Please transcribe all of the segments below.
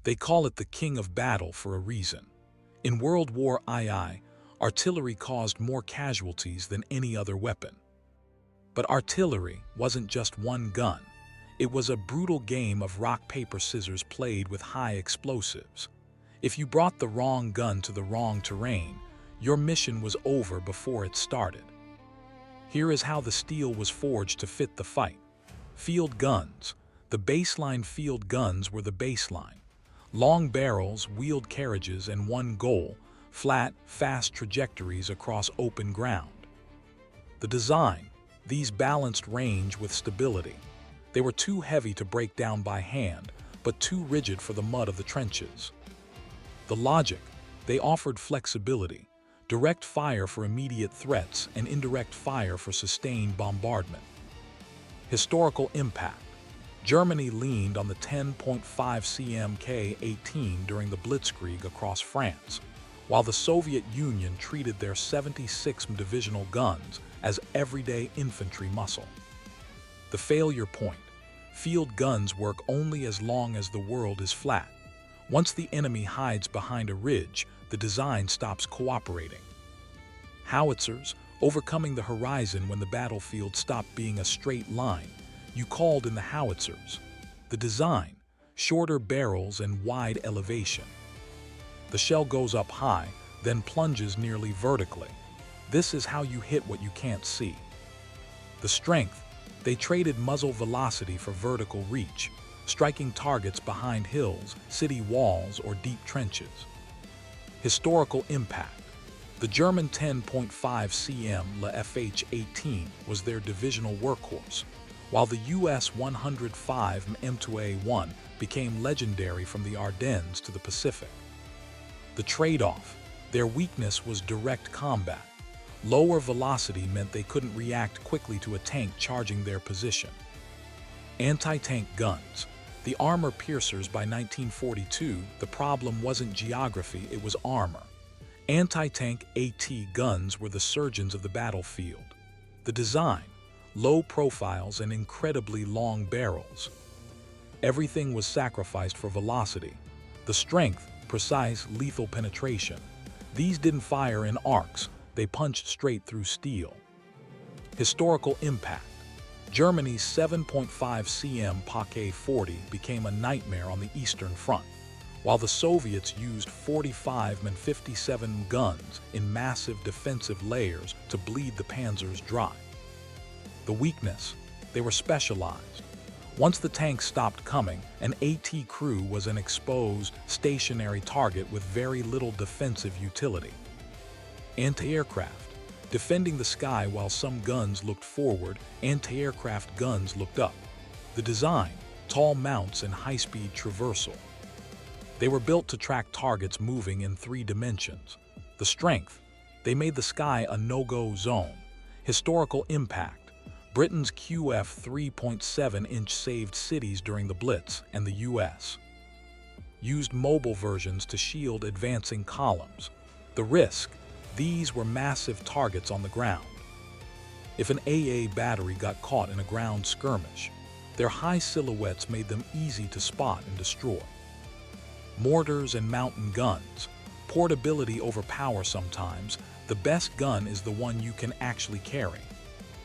They call it the king of battle for a reason. In World War II, artillery caused more casualties than any other weapon. But artillery wasn't just one gun. It was a brutal game of rock, paper, scissors played with high explosives. If you brought the wrong gun to the wrong terrain, your mission was over before it started. Here is how the steel was forged to fit the fight. Field guns. The baseline field guns were the baseline. Long barrels, wheeled carriages, and one goal, flat, fast trajectories across open ground. The design. These balanced range with stability. They were too heavy to break down by hand, but too rigid for the mud of the trenches. The logic. They offered flexibility, direct fire for immediate threats and indirect fire for sustained bombardment. Historical impact. Germany leaned on the 10.5 cm K-18 during the Blitzkrieg across France, while the Soviet Union treated their 76 divisional guns as everyday infantry muscle. The failure point. Field guns work only as long as the world is flat. Once the enemy hides behind a ridge, the design stops cooperating. Howitzers, overcoming the horizon when the battlefield stopped being a straight line. You called in the howitzers. The design, shorter barrels and wide elevation. The shell goes up high, then plunges nearly vertically. This is how you hit what you can't see. The strength. They traded muzzle velocity for vertical reach, striking targets behind hills, city walls, or deep trenches. Historical impact. The German 10.5 cm La FH-18 was their divisional workhorse, while the US 105 M2A1 became legendary from the Ardennes to the Pacific. The trade-off. Their weakness was direct combat. Lower velocity meant they couldn't react quickly to a tank charging their position. Anti-tank guns. The armor piercers by 1942, the problem wasn't geography, it was armor. Anti-tank AT guns were the surgeons of the battlefield. The design, low profiles and incredibly long barrels. Everything was sacrificed for velocity. The strength, precise, lethal penetration. These didn't fire in arcs, they punched straight through steel. Historical impact. Germany's 7.5 cm Pak-40 became a nightmare on the Eastern Front, while the Soviets used 45 and 57 guns in massive defensive layers to bleed the panzers dry. The weakness. They were specialized. Once the tanks stopped coming, an AT crew was an exposed, stationary target with very little defensive utility. Anti-aircraft. Defending the sky while some guns looked forward, anti-aircraft guns looked up. The design, tall mounts and high-speed traversal. They were built to track targets moving in 3 dimensions. The strength. They made the sky a no-go zone. Historical impact. Britain's QF 3.7-inch saved cities during the Blitz, and the US used mobile versions to shield advancing columns. The risk. These were massive targets on the ground. If an AA battery got caught in a ground skirmish, their high silhouettes made them easy to spot and destroy. Mortars and mountain guns. Portability over power sometimes. The best gun is the one you can actually carry.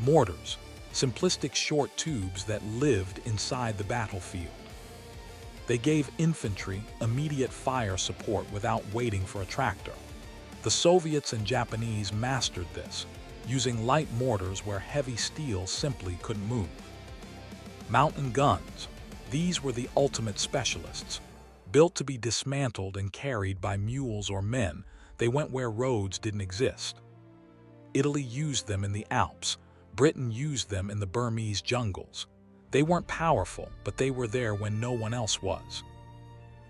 Mortars. Simplistic short tubes that lived inside the battlefield. They gave infantry immediate fire support without waiting for a tractor. The Soviets and Japanese mastered this, using light mortars where heavy steel simply couldn't move. Mountain guns. These were the ultimate specialists. Built to be dismantled and carried by mules or men, they went where roads didn't exist. Italy used them in the Alps. Britain used them in the Burmese jungles. They weren't powerful, but they were there when no one else was.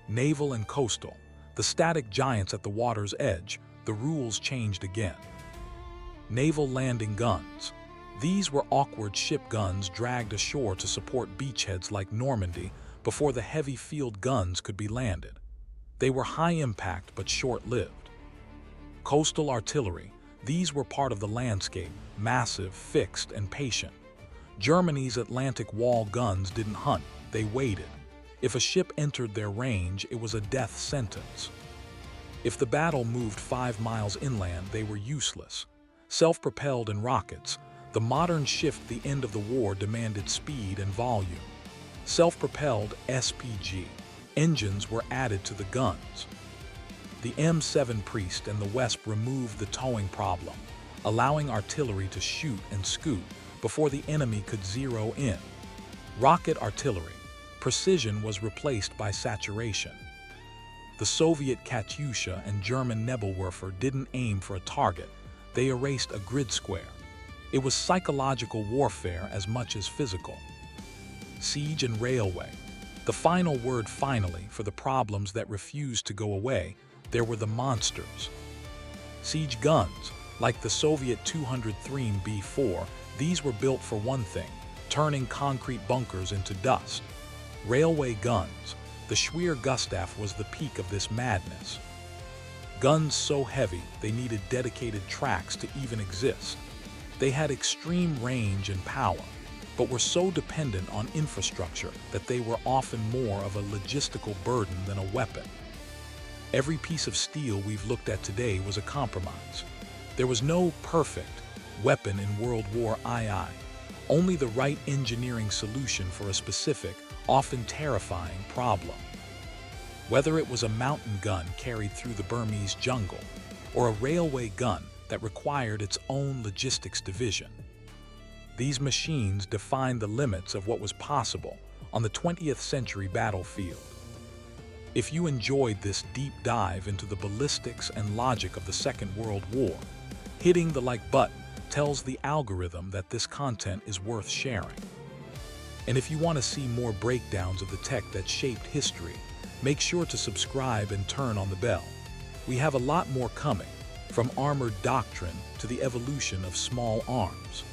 Naval and coastal. The static giants at the water's edge. The rules changed again. Naval landing guns. These were awkward ship guns dragged ashore to support beachheads like Normandy before the heavy field guns could be landed. They were high impact but short-lived. Coastal artillery. These were part of the landscape, massive, fixed, and patient. Germany's Atlantic Wall guns didn't hunt, they waited. If a ship entered their range, it was a death sentence. If the battle moved 5 miles inland, they were useless. Self-propelled and rockets, the modern shift at the end of the war demanded speed and volume. Self-propelled (SPG) engines were added to the guns. The M7 Priest and the Wesp removed the towing problem, allowing artillery to shoot and scoot before the enemy could zero in. Rocket artillery. Precision was replaced by saturation. The Soviet Katyusha and German Nebelwerfer didn't aim for a target, they erased a grid square. It was psychological warfare as much as physical. Siege and railway. The final word finally for the problems that refused to go away, there were the monsters. Siege guns, like the Soviet 203 B4, these were built for one thing, turning concrete bunkers into dust. Railway guns, the Schwere Gustaf was the peak of this madness. Guns so heavy they needed dedicated tracks to even exist. They had extreme range and power, but were so dependent on infrastructure that they were often more of a logistical burden than a weapon. Every piece of steel we've looked at today was a compromise. There was no perfect weapon in World War II, only the right engineering solution for a specific, often terrifying problem. Whether it was a mountain gun carried through the Burmese jungle, or a railway gun that required its own logistics division, these machines defined the limits of what was possible on the 20th century battlefield. If you enjoyed this deep dive into the ballistics and logic of the Second World War, hitting the like button tells the algorithm that this content is worth sharing. And if you want to see more breakdowns of the tech that shaped history, make sure to subscribe and turn on the bell. We have a lot more coming, from armored doctrine to the evolution of small arms.